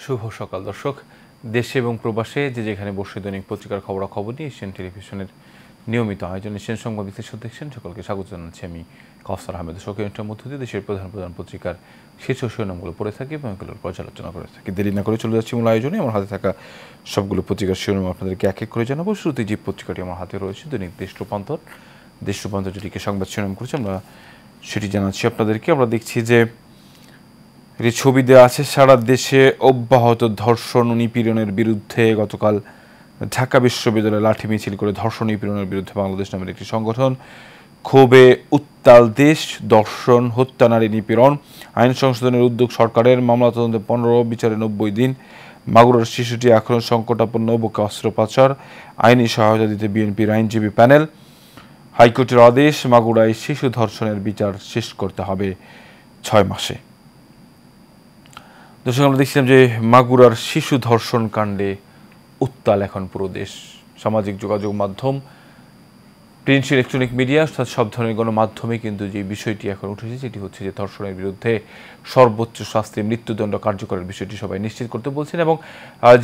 শুভ সকাল দর্শক। দেশে এবং প্রবাসে যে যেখানে বসে দৈনিক পত্রিকার খবরাখবর নিয়ে এশিয়ান টেলিভিশনের নিয়মিত আয়োজন এশিয়ান সংবাদ বিশ্লেষণ দেখছেন সকলকে স্বাগত জানাচ্ছি আমি কাউসার আহমেদ। সরকারের মধ্য দিয়ে দেশের প্রধান প্রধান পত্রিকার শীর্ষ শিরোনামগুলো পড়ে থাকি এবং এগুলোর পর্যালোচনা করে থাকি। দেরি না করে চলে যাচ্ছি মূল আয়োজনে। আমার হাতে থাকা সবগুলো পত্রিকার শিরোনাম আপনাদেরকে এক এক করে জানাবো। শুরুতে যে পত্রিকাটি আমার হাতে রয়েছে দৈনিক দেশ রূপান্তর যেটিকে সংবাদ শিরোনাম করেছে আমরা সেটি জানাচ্ছি আপনাদেরকে। আমরা দেখছি যে এটি ছবি দেওয়া আছে সারা দেশে অব্যাহত ধর্ষণ ও নিপীড়নের বিরুদ্ধে গতকাল ঢাকা বিশ্ববিদ্যালয়ে লাঠি মিছিল করে ধর্ষণ নিপীড়নের বিরুদ্ধে বাংলাদেশ নামের একটি সংগঠন ক্ষোভে উত্তাল দেশ। ধর্ষণ, হত্যা, নারী নিপীড়ন আইন সংশোধনের উদ্যোগ সরকারের, মামলা তদন্তে 15, বিচারে 90 দিন। মাগুরার শিশুটি এখনও সংকটাপন্ন, বুকে অস্ত্র পাচার, আইনি সহায়তা দিতে বিএনপির আইনজীবী প্যানেল। হাইকোর্টের আদেশ, মাগুরায় শিশু ধর্ষণের বিচার শেষ করতে হবে 6 মাসে। দর্শক, আমরা দেখছিলাম যে মাগুরার শিশু ধর্ষণ কাণ্ডে উত্তাল এখন পুরো দেশ। সামাজিক যোগাযোগ মাধ্যম, প্রিন্ট, ইলেকট্রনিক মিডিয়া অর্থাৎ সব ধরনের গণমাধ্যমে কিন্তু যে বিষয়টি এখন উঠেছে সেটি হচ্ছে যে ধর্ষণের বিরুদ্ধে সর্বোচ্চ শাস্তি মৃত্যুদণ্ড কার্যকরের বিষয়টি সবাই নিশ্চিত করতে বলছেন এবং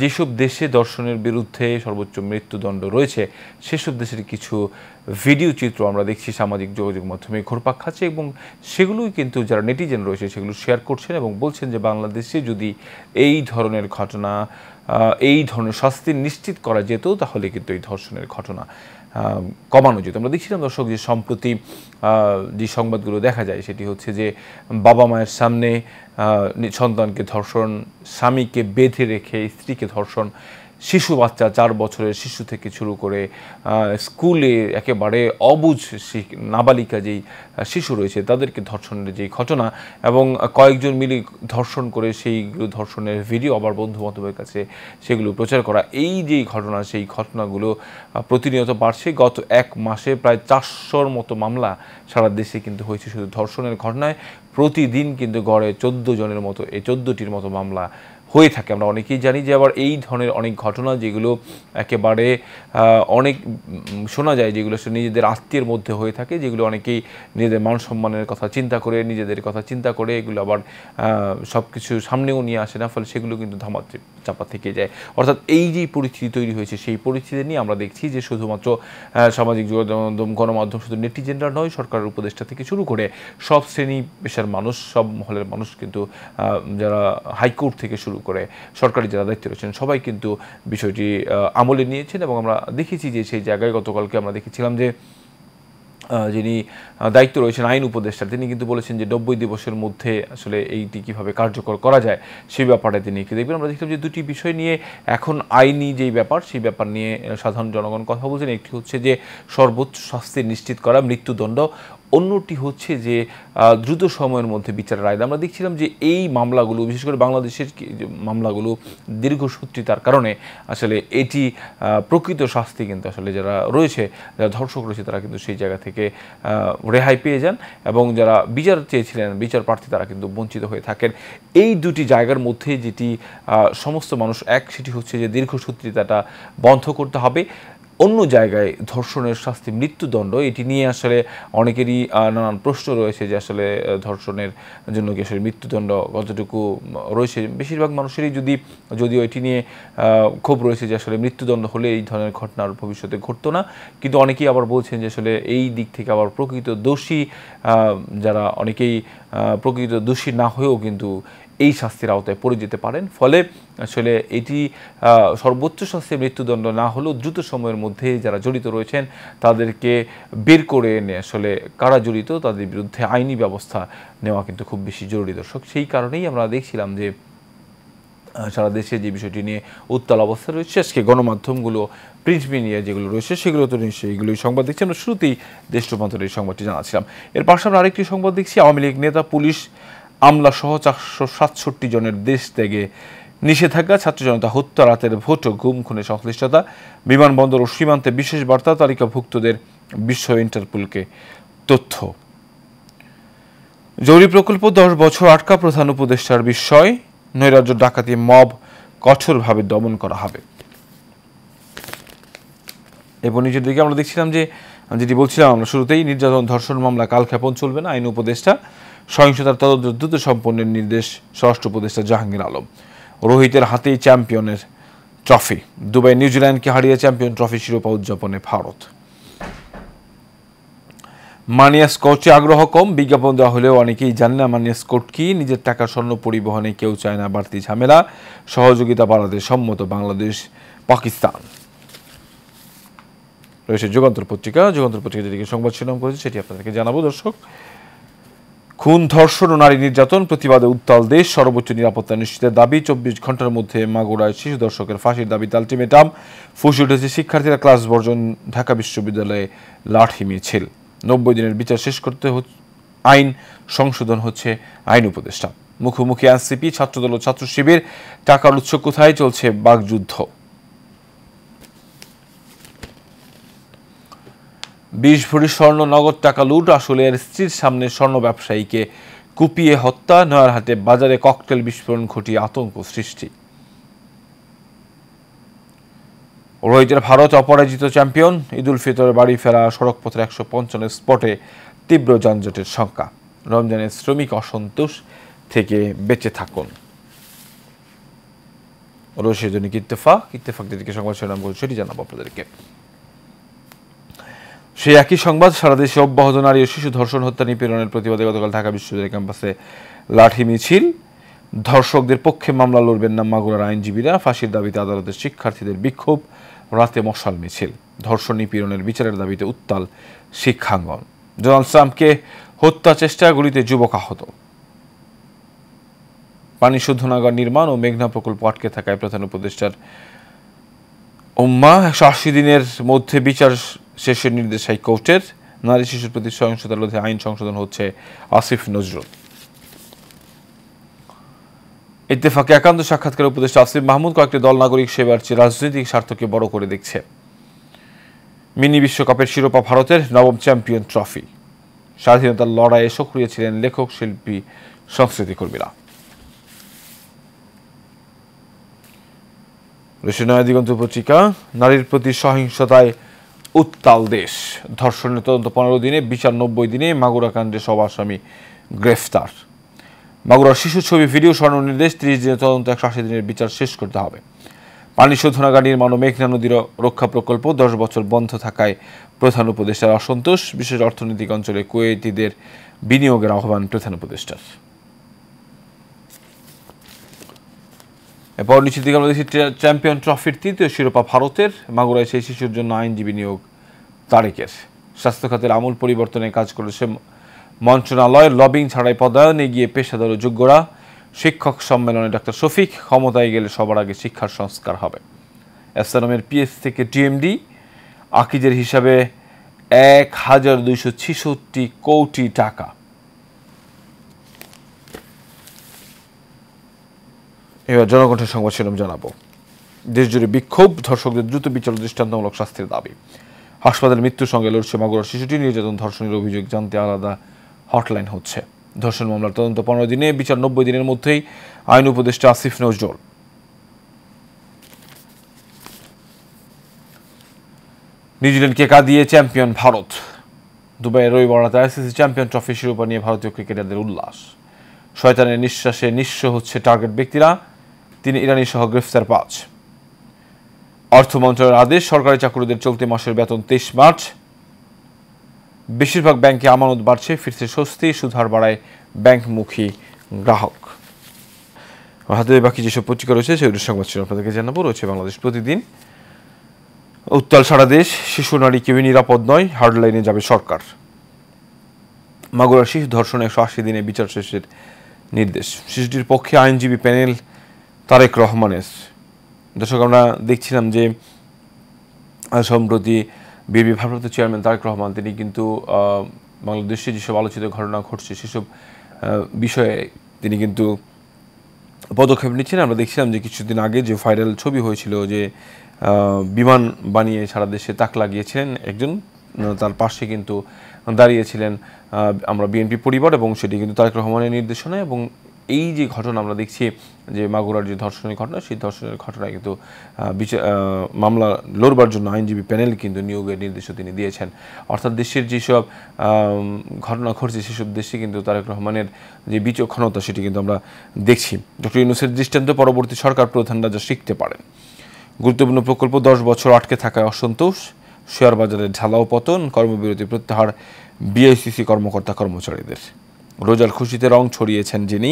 যেসব দেশে ধর্ষণের বিরুদ্ধে সর্বোচ্চ মৃত্যুদণ্ড রয়েছে সেসব দেশের কিছু ভিডিও চিত্র আমরা দেখছি সামাজিক যোগাযোগ মাধ্যমে ঘুরপাক খাচ্ছে এবং সেগুলোই কিন্তু যারা নেটিজেন রয়েছে সেগুলো শেয়ার করছেন এবং বলছেন যে বাংলাদেশে যদি এই ধরনের ঘটনা, এই ধরনের শাস্তি নিশ্চিত করা যেত তাহলে কিন্তু এই ধর্ষণের ঘটনা কমানো যেত। আমরা দেখছিলাম দর্শক যে সম্প্রতি যে সংবাদগুলো দেখা যায় সেটি হচ্ছে যে বাবা মায়ের সামনে সন্তানকে ধর্ষণ, স্বামীকে বেঁধে রেখে স্ত্রীকে ধর্ষণ, শিশু বাচ্চা 4 বছরের শিশু থেকে শুরু করে স্কুলে একেবারে অবুঝ নাবালিকা যেই শিশু রয়েছে তাদেরকে ধর্ষণের যেই ঘটনা এবং কয়েকজন মিলে ধর্ষণ করে সেইগুলো ধর্ষণের ভিডিও আবার বন্ধু বান্ধবের কাছে সেগুলো প্রচার করা, এই যেই ঘটনা সেই ঘটনাগুলো প্রতিনিয়ত বাড়ছে। গত 1 মাসে প্রায় 400-র মতো মামলা সারা দেশে কিন্তু হয়েছে শুধু ধর্ষণের ঘটনায়। প্রতিদিন কিন্তু গড়ে 14 জনের মতো, এই 14টির মতো মামলা হয়ে থাকে। আমরা অনেকেই জানি যে আবার এই ধরনের অনেক ঘটনা যেগুলো একেবারে অনেক শোনা যায় যেগুলো নিজেদের আত্মীয়ের মধ্যে হয়ে থাকে, যেগুলো অনেকেই নিজেদের মান সম্মানের কথা চিন্তা করে, নিজেদের কথা চিন্তা করে এগুলো আবার সব কিছু সামনেও নিয়ে আসে না, ফলে সেগুলো কিন্তু চাপা থেকে যায়। অর্থাৎ এই যে পরিস্থিতি তৈরি হয়েছে সেই পরিস্থিতি নিয়ে আমরা দেখছি যে শুধুমাত্র সামাজিক যোগাযোগ গণমাধ্যম, শুধু নেটিজেনরা নয়, সরকারের উপদেষ্টা থেকে শুরু করে সব শ্রেণী পেশার মানুষ, সব মহলের মানুষ কিন্তু যারা হাইকোর্ট থেকে শুরু করে সরকারি যারা দায়িত্বে রয়েছেন সবাই কিন্তু বিষয়টি আমলে নিয়েছেন এবং আমরা দেখেছি যে সেই জায়গায় গতকালকে আমরা দেখেছিলাম যে যিনি দায়িত্ব রয়েছেন আইন উপদেষ্টা তিনি কিন্তু বলেছেন যে 90 দিবসের মধ্যে আসলে এইটি কীভাবে কার্যকর করা যায় সেই ব্যাপারে তিনি কি দেখবেন। আমরা দেখলাম যে দুটি বিষয় নিয়ে এখন আইনি যেই ব্যাপার সেই ব্যাপার নিয়ে সাধারণ জনগণ কথা বলছেন। একটি হচ্ছে যে সর্বোচ্চ শাস্তি নিশ্চিত করা মৃত্যুদণ্ড, অন্যটি হচ্ছে যে দ্রুত সময়ের মধ্যে বিচারের রায়। আমরা দেখছিলাম যে এই মামলাগুলো বিশেষ করে বাংলাদেশের মামলাগুলো দীর্ঘসূত্রিতার কারণে আসলে এটি প্রকৃত শাস্তি কিন্তু আসলে যারা রয়েছে, যারা ধর্ষক রয়েছে তারা কিন্তু সেই জায়গা থেকে রেহাই পেয়ে যান এবং যারা বিচার চেয়েছিলেন বিচার প্রার্থী তারা কিন্তু বঞ্চিত হয়ে থাকেন। এই দুটি জায়গার মধ্যে যেটি সমস্ত মানুষ এক, সেটি হচ্ছে যে দীর্ঘসূত্রিতাটা বন্ধ করতে হবে। অন্য জায়গায় ধর্ষণের শাস্তি মৃত্যুদণ্ড, এটি নিয়ে আসলে অনেকেরই নানান প্রশ্ন রয়েছে যে আসলে ধর্ষণের জন্য কি আসলে মৃত্যুদণ্ড কতটুকু রয়েছে। বেশিরভাগ মানুষেরই যদিও এটি নিয়ে ক্ষোভ রয়েছে যে আসলে মৃত্যুদণ্ড হলে এই ধরনের ঘটনার ভবিষ্যতে ঘটতো না, কিন্তু অনেকেই আবার বলছেন যে আসলে এই দিক থেকে আবার প্রকৃত দোষী যারা অনেকেই প্রকৃত দোষী না হয়েও কিন্তু এই শাস্তির আওতায় পড়ে যেতে পারেন। ফলে আসলে এটি সর্বোচ্চ শাস্তি মৃত্যুদণ্ড না হলেও দ্রুত সময়ের মধ্যে যারা জড়িত রয়েছেন তাদেরকে বের করে এনে আসলে কারা জড়িত তাদের বিরুদ্ধে আইনি ব্যবস্থা নেওয়া কিন্তু খুব বেশি জরুরি দর্শক। সেই কারণেই আমরা দেখছিলাম যে সারা দেশে যে বিষয়টি নিয়ে উত্তাল অবস্থা রয়েছে, আজকে গণমাধ্যমগুলো প্রিন্ট মিডিয়া যেগুলো রয়েছে সেগুলো তো নিশ্চয়ই এইগুলোই সংবাদ দেখছি। আমরা শুরুতেই দেশ রূপান্তরের এই সংবাদটি জানাচ্ছিলাম। এর পাশে আমরা আরেকটি সংবাদ দেখছি, আওয়ামী লীগ নেতা পুলিশ আমলা সহ 467 জনের দেশ ত্যাগে নিষেধাজ্ঞা, ছাত্র জনতা হত্যা, রাতের ভোট ও গুম খুনে সংশ্লিষ্টতা, বিমানবন্দর ও সীমান্তে বিশেষ বার্তা, তালিকাভুক্তদের বিশ্ব ইন্টারপোলকে তথ্য। জরুরি প্রকল্প 10 বছর আটকা, প্রধান উপদেষ্টার বিস্ময়, নৈরাজ্য ডাকাতি মব কঠোরভাবে দমন করা হবে। এবং নিজের দিকে আমরা দেখছিলাম যে যেটি বলছিলাম আমরা শুরুতেই, নির্যাতন ধর্ষণ মামলা কালক্ষেপণ চলবে না, আইন উপদেষ্টা। সহিংসতার তদন্ত দ্রুত সম্পন্নের নির্দেশ স্বরাষ্ট্র উপদেষ্টা জাহাঙ্গীর আলম। রোহিতের হাতেই চ্যাম্পিয়নের ট্রফি। দুবাই নিউজিল্যান্ডকে হারিয়ে চ্যাম্পিয়ন ট্রফি শিরোপা উদযাপনে ভারত। মানিয়া স্কোচে আগ্রহ কম, বিজ্ঞাপন দেওয়া হলেও অনেকেই জানে না মানিয়া স্কোট কি। নিজের টাকা স্বর্ণ পরিবহনে কেউ চায় না বাড়তি ঝামেলা, সহযোগিতা বাড়াতে সম্মত বাংলাদেশ পাকিস্তান। রয়েছে যুগান্তর পত্রিকা যেদিকে সংবাদ শিরোনাম করেছে সেটি আপনাদেরকে জানাবো দর্শক। খুন, ধর্ষণ ও নারী নির্যাতন প্রতিবাদে উত্তাল দেশ, সর্বোচ্চ নিরাপত্তা নিশ্চিতের দাবি। 24 ঘন্টার মধ্যে মাগুরায় শিশু ধর্ষকের ফাঁসির দাবিতে আলটিমেটাম। ফুঁসে উঠেছে শিক্ষার্থীরা ক্লাস বর্জন, ঢাকা বিশ্ববিদ্যালয়ে লাঠি মিছিল। 90 দিনের বিচার শেষ করতে আইন সংশোধন হচ্ছে আইন উপদেষ্টা। মুখোমুখি এনসিপি, ছাত্রদল ও ছাত্র শিবির। টাকার উৎস কোথায়, চলছে বাকযুদ্ধ। 20 ভরি স্বর্ণ নগদ টাকা লুট, আসলে স্ত্রীর সামনে স্বর্ণ ব্যবসায়ীকে কুপিয়ে হত্যা। নয়ারহাটে বাজারে ককটেল বিস্ফোরণ ঘটিয়ে আতঙ্ক সৃষ্টি। রোহিতের ভারত অপরাজিত চ্যাম্পিয়ন। ঈদুল ফিতরে বাড়ি ফেরা, সড়কপথের 155 স্পটে তীব্র যানজটের শঙ্কা। রমজানের শ্রমিক অসন্তোষ থেকে বেঁচে থাকুন। রয়েছে দৈনিক ইত্তেফাক যেদিকে সংবাদ শিরোনাম করছে সেটি জানাবো আপনাদেরকে। সেই একই সংবাদ, সারা দেশে অব্যাহত নারী ও শিশু ধর্ষণ, হত্যা, নিপীড়নের প্রতিবাদে গতকাল ঢাকা বিশ্ববিদ্যালয় ক্যাম্পাসে লাঠি মিছিল। ধর্ষকদের পক্ষে মামলা লড়বেন না মাগুরার আইনজীবীরা। ফাঁসির দাবিতে আদালতের শিক্ষার্থীদের বিক্ষোভ, রাতে মশাল মিছিল। ধর্ষণ, নিপীড়নের বিচারের দাবিতে উত্তাল শিক্ষাঙ্গন। ডোনাল্ড ট্রাম্পকে হত্যা চেষ্টা, গুলিতে যুবক আহত। পানি শোধনাগার নির্মাণ ও মেঘনা প্রকল্প আটকে থাকায় প্রধান উপদেষ্টার উম্মাহ। 180 দিনের মধ্যে বিচার শেষের নির্দেশ হাইকোর্টের। নারী শিশুর প্রতি সহিংসতার রোধে আইন সংশোধন হচ্ছে আসিফ নজরুল। ইত্তেফাকে একান্ত সাক্ষাৎকারে উপদেষ্টা আসিফ মাহমুদ, কয়েকটি দল নাগরিক সেবার চেয়ে রাজনৈতিক স্বার্থকে বড় করে দেখছে। মিনি বিশ্বকাপের শিরোপা ভারতের, নবম চ্যাম্পিয়ন ট্রফি। স্বাধীনতার লড়াইয়ে সক্রিয় ছিলেন লেখক, শিল্পী, সংস্কৃতি কর্মীরা। নয়া দিগন্ত পত্রিকা, নারীর প্রতি সহিংসতায় উত্তাল দেশ। ধর্ষণের তদন্ত 15 দিনে, বিচার 90 দিনে। মাগুরা কাণ্ডে সব আসামি গ্রেফতার। মাগুরার শিশু ছবি, ভিডিও সরানোর নির্দেশ। 30 দিনের তদন্ত, 180 দিনের বিচার শেষ করতে হবে। পানি শোধনাগার নির্মাণ ও মেঘনা নদীর রক্ষা প্রকল্প 10 বছর বন্ধ থাকায় প্রধান উপদেষ্টার অসন্তোষ। বিশেষ অর্থনৈতিক অঞ্চলে কুয়েতিদের বিনিয়োগের আহ্বান প্রধান উপদেষ্টার। এরপর নিশ্চিত দিকে আমরা দেখছি চ্যাম্পিয়ন ট্রফির 3য় শিরোপা ভারতের। মাগুরায় সেই শিশুর জন্য আইনজীবী নিয়োগ তারেকের। স্বাস্থ্য খাতের আমূল পরিবর্তনে কাজ করেছে মন্ত্রণালয়। লবিং ছাড়াই পদায়নে গিয়ে পেশাদার ও যোগ্যরা। শিক্ষক সম্মেলনে ডাক্তার শফিক, ক্ষমতায় গেলে সবার আগে শিক্ষার সংস্কার হবে। এসএনএমের পিএস থেকে ডিএমডি। আকিজের হিসাবে 1266 কোটি টাকা। এবার জনকণ্ঠের সংবাদ শিরোনাম জানাবো। দেশজুড়ে বিক্ষোভ, ধর্ষকদের দ্রুত বিচার, দৃষ্টান্তমূলক শাস্তির দাবি। হাসপাতালের মৃত্যুর সঙ্গে লড়ছে মাগুরার শিশুটি। নির্যাতন, ধর্ষণের অভিযোগ জানতে আলাদা হটলাইন হচ্ছে। ধর্ষণ মামলার তদন্ত 15 দিনে, বিচার 90 দিনের মধ্যেই। আইন উপদেষ্টা আসিফ নজরুল। নিউজিল্যান্ডকে কাঁদিয়ে চ্যাম্পিয়ন ভারত। দুবাইয়ের রবিবারাতে আইসিসি চ্যাম্পিয়ন ট্রফি শিরোপা নিয়ে ভারতীয় ক্রিকেটারদের উল্লাস। শয়তানের নিঃশ্বাসে নিঃস্ব হচ্ছে টার্গেট ব্যক্তিরা। 3 ইরানি সহ গ্রেফতার 5। অর্থ মন্ত্রণালয়ের আদেশ, সরকারি চাকরিদের চলতি মাসের বেতন 23 মার্চ। বেশিরভাগ ব্যাংকে আমানত বাড়ছে, ফিরছে স্বস্তি। সুদহার বাড়ায় ব্যাংকমুখী গ্রাহক। হাতে বাকি যেসব পত্রিকা রয়েছে সেগুলোর সংবাদ ছিল আপনাদেরকে জানাবো। রয়েছে বাংলাদেশ প্রতিদিন। উত্তাল সারা দেশ, শিশু নারী কেউই নিরাপদ নয়, হার্ডলাইনে যাবে সরকার। মাগুরার শিশু ধর্ষণে 180 দিনে বিচার শেষের নির্দেশ। শিশুটির পক্ষে আইনজীবী প্যানেল তারেক রহমানের। দর্শক, আমরা দেখছিলাম যে সম্প্রতি বিএনপি ভারপ্রাপ্ত চেয়ারম্যান তারেক রহমান তিনি কিন্তু বাংলাদেশে যেসব আলোচিত ঘটনা ঘটছে সেসব বিষয়ে তিনি কিন্তু পদক্ষেপ নিচ্ছেন। আমরা দেখছিলাম যে কিছুদিন আগে যে ভাইরাল ছবি হয়েছিল যে বিমান বানিয়ে সারা দেশে তাক লাগিয়েছিলেন একজন, তার পাশে কিন্তু দাঁড়িয়েছিলেন আমরা বিএনপি পরিবার, এবং সেটি কিন্তু তারেক রহমানের নির্দেশনা। এবং এই যে ঘটনা আমরা দেখছি যে মাগুরার যে ধর্ষণের ঘটনা, সেই ধর্ষণের ঘটনায় কিন্তু মামলা লড়বার জন্য আইনজীবী প্যানেল কিন্তু নিয়োগের নির্দেশও তিনি দিয়েছেন। অর্থাৎ দেশের যেসব ঘটনা ঘটছে সেসব দেশে কিন্তু তারেক রহমানের যে বিচক্ষণতা সেটি কিন্তু আমরা দেখছি। ডক্টর ইউনূসের দৃষ্টান্ত পরবর্তী সরকার প্রধানরা যা শিখতে পারেন। গুরুত্বপূর্ণ প্রকল্প 10 বছর আটকে থাকায় অসন্তোষ, শেয়ার বাজারে ঢালাও পতন, কর্মবিরতি প্রত্যাহার বিআইসিসি কর্মকর্তা কর্মচারীদের। রোজার খুশিতে রং ছড়িয়েছেন যিনি।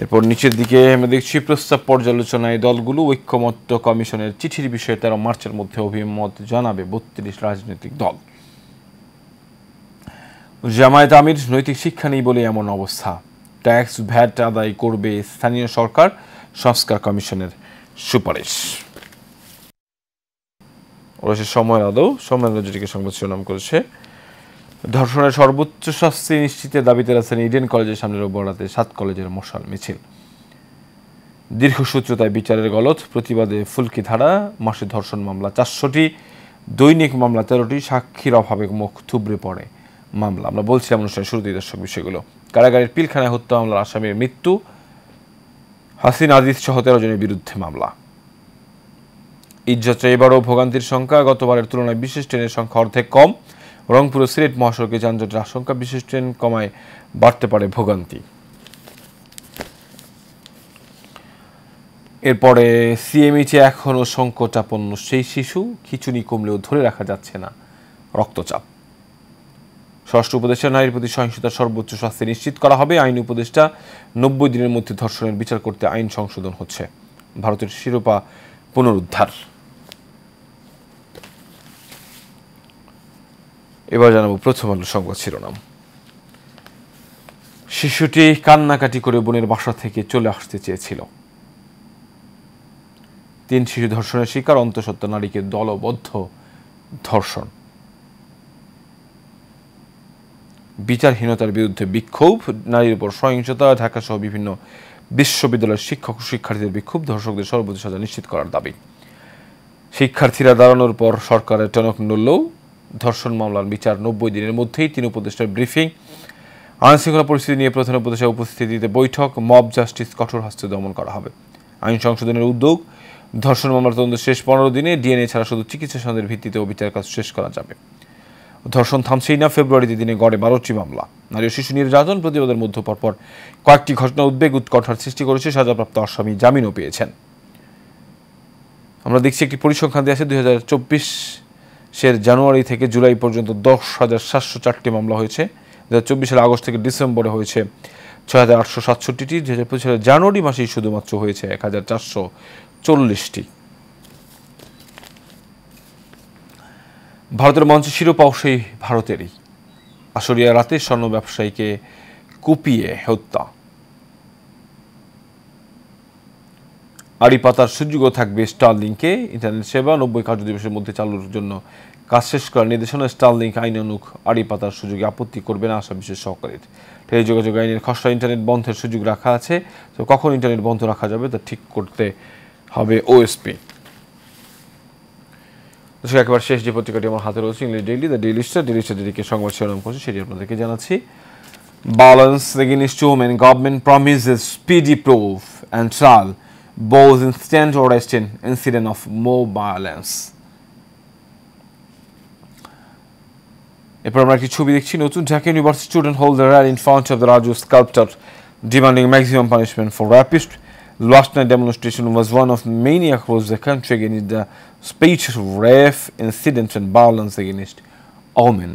এরপর নিচের দিকে আমরা দেখছি প্রস্তাব পর্যালোচনায় দলগুলো ঐক্যমত্য কমিশনের চিঠির বিষয়ে 13 মার্চের মধ্যে অভিমত জানাবে 32 রাজনৈতিক দল। জামায়াত আমির নৈতিক শিক্ষা নেই বলে এমন অবস্থা, ট্যাক্স ভ্যাট আদায় করবে স্থানীয় সরকার, সংস্কার কমিশনের সুপারিশ। অবশ্যই সময়ের আদৌ সময়ের যেটিকে সংবাদ শিরোনাম করেছে ধর্ষণের সর্বোচ্চ শাস্তি নিশ্চিতের দাবিতে রাজধানী ইডেন কলেজের সামনে রোববার রাতে 7 কলেজের মশাল মিছিল। দীর্ঘসূত্রতায় বিচারের গলদ, প্রতিবাদে ফুলকি ধারা, মাসে ধর্ষণ মামলা 400টি, দৈনিক মামলা 13টি, সাক্ষীর অভাবে মুখ থুবড়ে পড়ে মামলা। আমরা বলছিলাম অনুষ্ঠানের শুরুতেই দর্শক বিষয়গুলো। কারাগারের পিলখানায় হত্যা মামলার আসামির মৃত্যু, হাসিন আজিজ সহ 13 জনের বিরুদ্ধে মামলা। ঈদযাত্রা এবারও ভোগান্তির সংখ্যা, গতবারের তুলনায় বিশেষ ট্রেনের সংখ্যা অর্ধেক কম। রংপুর ও সিলেট মহাসড়কে যানজটের আশঙ্কা, বিশেষ ট্রেন কমায় বাড়তে পারে ভোগান্তি। এরপরে সিএমএইচে এখনও সংকটাপন্ন সেই শিশু, খিচুনি কমলেও ধরে রাখা যাচ্ছে না রক্তচাপ। স্বরাষ্ট্র উপদেষ্টা নারীর প্রতি সহিংসতার সর্বোচ্চ শাস্তি নিশ্চিত করা হবে। আইন উপদেষ্টা 90 দিনের মধ্যে ধর্ষণের বিচার করতে আইন সংশোধন হচ্ছে। ভারতের শিরোপা পুনরুদ্ধার। এবার জানাবো প্রথম আলো সংবাদ শিরোনাম। শিশুটি কান্নাকাটি করে বোনের বাসা থেকে চলে আসতে চেয়েছিল। 3 শিশু ধর্ষণের শিকার, অন্তঃসত্ত্বা নারীকে দলবদ্ধ ধর্ষণ। বিচারহীনতার বিরুদ্ধে বিক্ষোভ, নারীর উপর সহিংসতা, ঢাকা সহ বিভিন্ন বিশ্ববিদ্যালয়ের শিক্ষক ও শিক্ষার্থীদের বিক্ষোভ, ধর্ষকদের সর্বোচ্চ সাজা নিশ্চিত করার দাবি। শিক্ষার্থীরা দাঁড়ানোর পর সরকারের টনক নড়লেও ধর্ষণ মামলার বিচার 90 দিনের মধ্যেই। 3 উপদেষ্টার ব্রিফিং। আইনশৃঙ্খলা পরিস্থিতি নিয়ে প্রধান উপদেষ্টার উপস্থিতিতে বৈঠক। মব জাস্টিস কঠোর হস্তে দমন করা হবে। আইন সংশোধনের উদ্যোগ। ধর্ষণ মামলার তদন্ত শেষ 15 দিনে। ডিএনএ ছাড়া শুধু চিকিৎসা সনদের ভিত্তিতেও বিচার কাজ শেষ করা যাবে। ধর্ষণ থামছেই না, ফেব্রুয়ারিতে দিনে গড়ে 12টি মামলা। নারী ও শিশু নির্যাতন প্রতিবাদের মধ্যে পরপর কয়েকটি ঘটনা উদ্বেগ উৎকণ্ঠার সৃষ্টি করেছে। সাজাপ্রাপ্ত আসামি জামিনও পেয়েছেন। আমরা দেখছি একটি পরিসংখ্যান দিয়ে আছে 2024 জানুয়ারি থেকে জুলাই পর্যন্ত 10,704টি মামলা হয়েছে। 2024 সালের আগস্ট থেকে ডিসেম্বরে হয়েছে 6,867টি। 2025 সালের জানুয়ারি মাসেই শুধুমাত্র হয়েছে 1,440টি। ভারতের মঞ্চে শিরোপাও সেই ভারতেরই। আশুরিয়া রাতে স্বর্ণ ব্যবসায়ীকে কুপিয়ে হত্যা। আড়ি পাতার সুযোগও থাকবে স্টারলিংকে। ইন্টারনেট সেবা 90 কার্যদিবসের মধ্যে চালুর জন্য কাজ শেষ করার নির্দেশনা। স্টারলিংক আইনানুগ আড়ি পাতার সুযোগে আপত্তি করবে না আশা বিশেষ সহকারীর। টেলিযোগাযোগ আইনের খসড়া ইন্টারনেট বন্ধের সুযোগ রাখা আছে, তো কখন ইন্টারনেট বন্ধ রাখা যাবে তা ঠিক করতে হবে ওএসপি। একেবারে শেষ যে পত্রিকাটি আমার হাতে রয়েছে English daily, the daily star. Daily star যেটিকে সংবাদ শিরোনাম করছে সেটি আপনাদেরকে জানাচ্ছি। Violence against women, government promises speedy proof and trial, both instant arrest in incident of more violence. এরপর আমরা একটি ছবি দেখছি। নতুন Dhaka university student hold the rally in front of the Raju sculpture demanding maximum punishment for rapists. Last night demonstration was one of many across the country against the spate of rape incidents and violence against women.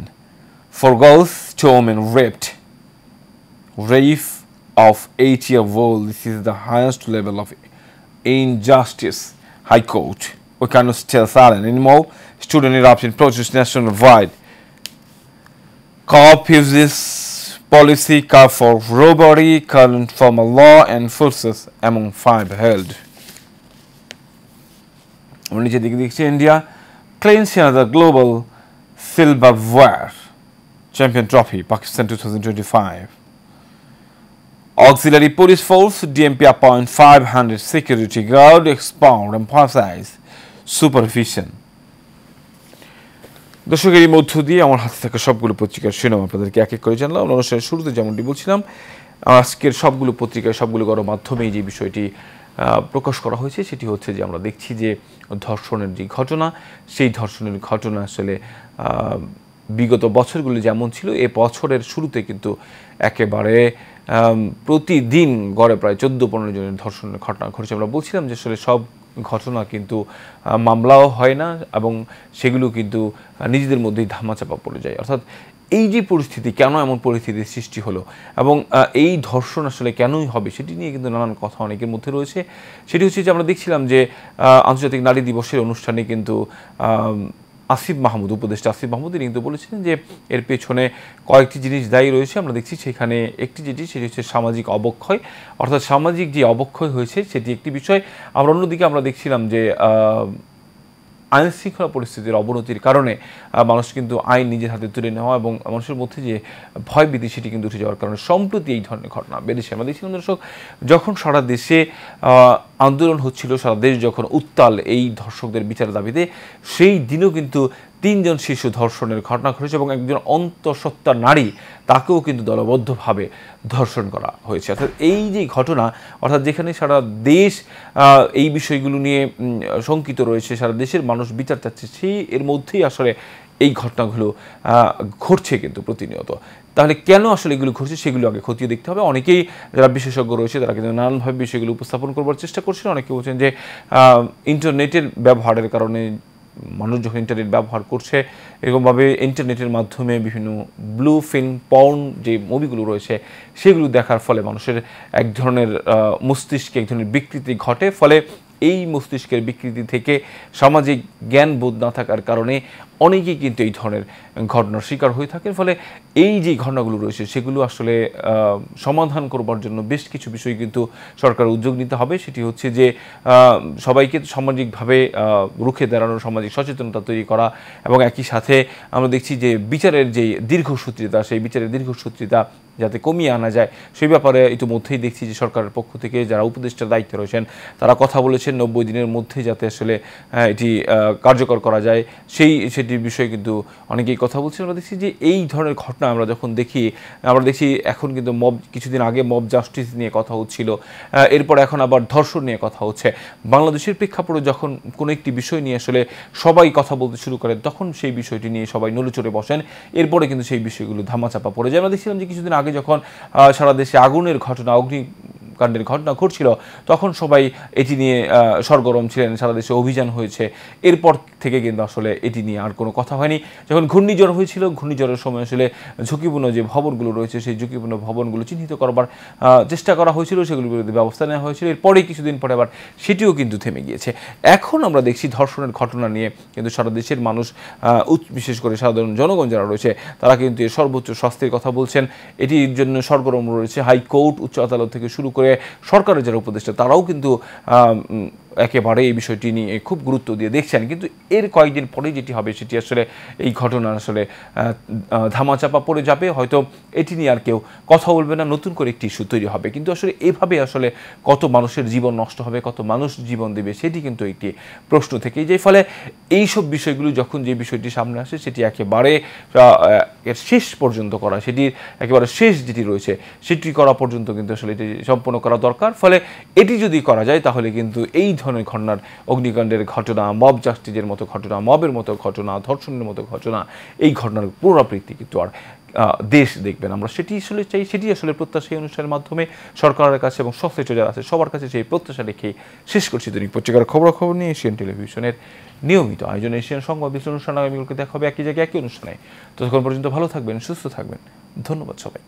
4 girls, 2 women raped. Rape of 8-year-old. This is the highest level of injustice. High Court. We cannot stay silent anymore. Student eruption protest nationwide. COP uses policy car for robbery, current formal law and forces among 5 held. আমরা নিচের দিকে দেখছি India claims another global silverware champion trophy, Pakistan 2025. Auxiliary police force, DMP appoint 500 security guard, expound, emphasize supervision. দর্শকের মধ্য দিয়ে আমার হাতে থাকা সবগুলো পত্রিকার শিরোনাম আপনাদেরকে এক এক করে জানলাম। অনুষ্ঠানের শুরুতে যেমনটি বলছিলাম, আজকের সবগুলো পত্রিকায় সবগুলো গণমাধ্যমেই যে বিষয়টি প্রকাশ করা হয়েছে সেটি হচ্ছে যে আমরা দেখছি যে ধর্ষণের যে ঘটনা, সেই ধর্ষণের ঘটনা আসলে বিগত বছরগুলো যেমন ছিল এ বছরের শুরুতে কিন্তু একেবারে প্রতিদিন গড়ে প্রায় 14-15 জনের ধর্ষণের ঘটনা ঘটেছে। আমরা বলছিলাম যে আসলে সব ঘটনা কিন্তু মামলাও হয় না এবং সেগুলো কিন্তু নিজেদের মধ্যেই ধামাচাপা পড়ে যায়। অর্থাৎ এই যে পরিস্থিতি, কেন এমন পরিস্থিতির সৃষ্টি হলো এবং এই ধর্ষণ আসলে কেনই হবে সেটি নিয়ে কিন্তু নানান কথা অনেকের মধ্যে রয়েছে। সেটি হচ্ছে যে আমরা দেখছিলাম যে আন্তর্জাতিক নারী দিবসের অনুষ্ঠানে কিন্তু আসিফ মাহমুদ, উপদেষ্টা আসিফ মাহমুদ তিনি কিন্তু বলেছিলেন যে এর পেছনে কয়েকটি জিনিস দায়ী রয়েছে। আমরা দেখছি সেখানে একটি যেটি সেটি হচ্ছে সামাজিক অবক্ষয়, অর্থাৎ সামাজিক যে অবক্ষয় হয়েছে সেটি একটি বিষয়। আমরা অন্যদিকে আমরা দেখছিলাম যে আইন শৃঙ্খলা পরিস্থিতির অবনতির কারণে মানুষ কিন্তু আইন নিজের হাতে তুলে নেওয়া এবং মানুষের মধ্যে যে ভয়ভীতি সেটি কিন্তু উঠে যাওয়ার কারণে সম্প্রতি এই ধরনের ঘটনা বেড়েছে। আমরা দেখছিলাম দর্শক, যখন সারা দেশে আন্দোলন হচ্ছিল, সারা দেশ যখন উত্তাল এই ধর্ষকদের বিচারের দাবিতে, সেই দিনও কিন্তু 3 জন শিশু ধর্ষণের ঘটনা ঘটেছে এবং একজন অন্তঃসত্ত্বা নারী তাকেও কিন্তু দলবদ্ধভাবে ধর্ষণ করা হয়েছে। অর্থাৎ এই যে ঘটনা, অর্থাৎ যেখানে সারা দেশ এই বিষয়গুলো নিয়ে শঙ্কিত রয়েছে, সারা দেশের মানুষ বিচার চাচ্ছে, সেই এর মধ্যেই আসলে এই ঘটনাগুলো ঘটছে কিন্তু প্রতিনিয়ত। তাহলে কেন আসলে এগুলো ঘটছে সেগুলো আগে খতিয়ে দেখতে হবে। অনেকেই যারা বিশেষজ্ঞ রয়েছে তারা কিন্তু নানানভাবে বিষয়গুলো উপস্থাপন করবার চেষ্টা করছেন। অনেকে বলছেন যে ইন্টারনেটের ব্যবহারের কারণে মানুষ যখন ইন্টারনেট ব্যবহার করছে, এরকমভাবে ইন্টারনেটের মাধ্যমে বিভিন্ন ব্লু ফিল্ম, পর্ন যে মুভিগুলো রয়েছে সেগুলো দেখার ফলে মানুষের এক ধরনের মস্তিষ্কে এক ধরনের বিকৃতি ঘটে। ফলে এই মস্তিষ্কের বিকৃতি থেকে সামাজিক জ্ঞান বোধ না থাকার কারণে অনেকেই কিন্তু এই ধরনের ঘটনার শিকার হয়ে থাকেন। ফলে এই যে ঘটনাগুলো রয়েছে সেগুলো আসলে সমাধান করবার জন্য বেশ কিছু বিষয় কিন্তু সরকার উদ্যোগ নিতে হবে। সেটি হচ্ছে যে সবাইকে সামাজিকভাবে রুখে দাঁড়ানোর সামাজিক সচেতনতা তৈরি করা এবং একই সাথে আমরা দেখছি যে বিচারের যে দীর্ঘসূত্রিতা, সেই বিচারের দীর্ঘসূত্রিতা যাতে কমিয়ে আনা যায় সেই ব্যাপারে ইতিমধ্যেই দেখছি যে সরকারের পক্ষ থেকে যারা উপদেষ্টার দায়িত্বে রয়েছেন তারা কথা বলেছেন 90 দিনের মধ্যে যাতে আসলে এটি কার্যকর করা যায় সেটির বিষয়ে কিন্তু অনেকেই কথা বলছেন। আমরা দেখছি যে এই ধরনের ঘটনা আমরা যখন দেখি, আমরা দেখছি এখন কিন্তু কিছুদিন আগে মব জাস্টিস নিয়ে কথা হচ্ছিল, এরপর এখন আবার ধর্ষণ নিয়ে কথা হচ্ছে। বাংলাদেশের প্রেক্ষাপটে যখন কোনো একটি বিষয় নিয়ে আসলে সবাই কথা বলতে শুরু করে তখন সেই বিষয়টি নিয়ে সবাই নড়েচড়ে বসেন, এরপরে কিন্তু সেই বিষয়গুলো ধামাচাপা পড়ে যায়। আমরা দেখছিলাম যে কিছুদিন আগে যখন সারা দেশে আগুনের ঘটনা, অগ্নিকাণ্ডের ঘটনা ঘটছিল তখন সবাই এটি নিয়ে সরগরম ছিলেন, সারা দেশে অভিযান হয়েছে। এরপর থেকে কিন্তু আসলে এটি নিয়ে আর কোনো কথা হয়নি। যখন ঘূর্ণিঝড় হয়েছিল, ঘূর্ণিঝড়ের সময় আসলে ঝুঁকিপূর্ণ যে ভবনগুলো রয়েছে সেই ঝুঁকিপূর্ণ ভবনগুলো চিহ্নিত করবার চেষ্টা করা হয়েছিল, সেগুলোর বিরুদ্ধে ব্যবস্থা নেওয়া হয়েছিল। এরপরেই কিছুদিন পরে আবার সেটিও কিন্তু থেমে গিয়েছে। এখন আমরা দেখছি ধর্ষণের ঘটনা নিয়ে কিন্তু সারা দেশের মানুষ, বিশেষ করে সাধারণ জনগণ যারা রয়েছে তারা কিন্তু এর সর্বোচ্চ শাস্তির কথা বলছেন। এটির জন্য সরগরম রয়েছে হাইকোর্ট, উচ্চ আদালত থেকে শুরু করে সরকারের যারা উপদেষ্টা তারাও কিন্তু একেবারে এই বিষয়টি নিয়ে খুব গুরুত্ব দিয়ে দেখছেন। কিন্তু এর কয়েকদিন পরেই যেটি হবে সেটি আসলে এই ঘটনা আসলে ধামাচাপা পড়ে যাবে, হয়তো এটি নিয়ে আর কেউ কথা বলবে না, নতুন করে একটি ইস্যু তৈরি হবে। কিন্তু আসলে এভাবে আসলে কত মানুষের জীবন নষ্ট হবে, কত মানুষ জীবন দেবে সেটি কিন্তু একটি প্রশ্ন থেকেই যায়। ফলে এইসব বিষয়গুলো যখন যে বিষয়টি সামনে আসে সেটি একেবারে এর শেষ পর্যন্ত করা, সেটির একেবারে শেষ যেটি রয়েছে সেটি করা পর্যন্ত কিন্তু আসলে এটি সম্পন্ন করা দরকার। ফলে এটি যদি করা যায় তাহলে কিন্তু এই ধরনের ঘটনার, অগ্নিকাণ্ডের ঘটনা, মব জাস্টিসের মতো ঘটনা, মবের মতো ঘটনা, ধর্ষণের মতো ঘটনা, এই ঘটনার পুনরাবৃত্তি কিন্তু আর দেশ দেখবেন। আমরা সেটি আসলে চাই, সেটি আসলে প্রত্যাশা এই অনুষ্ঠানের মাধ্যমে সরকারের কাছে এবং সংশ্লিষ্ট যারা আছে সবার কাছে সেই প্রত্যাশা রেখেই শেষ করছি দৈনিক পত্রিকার খবরাখবর নিয়ে এশিয়ান টেলিভিশনের নিয়মিত আয়োজনে এশিয়ান সংবাদ বিশ্লেষণ অনুষ্ঠান আগামীকালকে দেখা হবে একই জায়গায় একই অনুষ্ঠানে। ততক্ষণ পর্যন্ত ভালো থাকবেন, সুস্থ থাকবেন। ধন্যবাদ সবাই।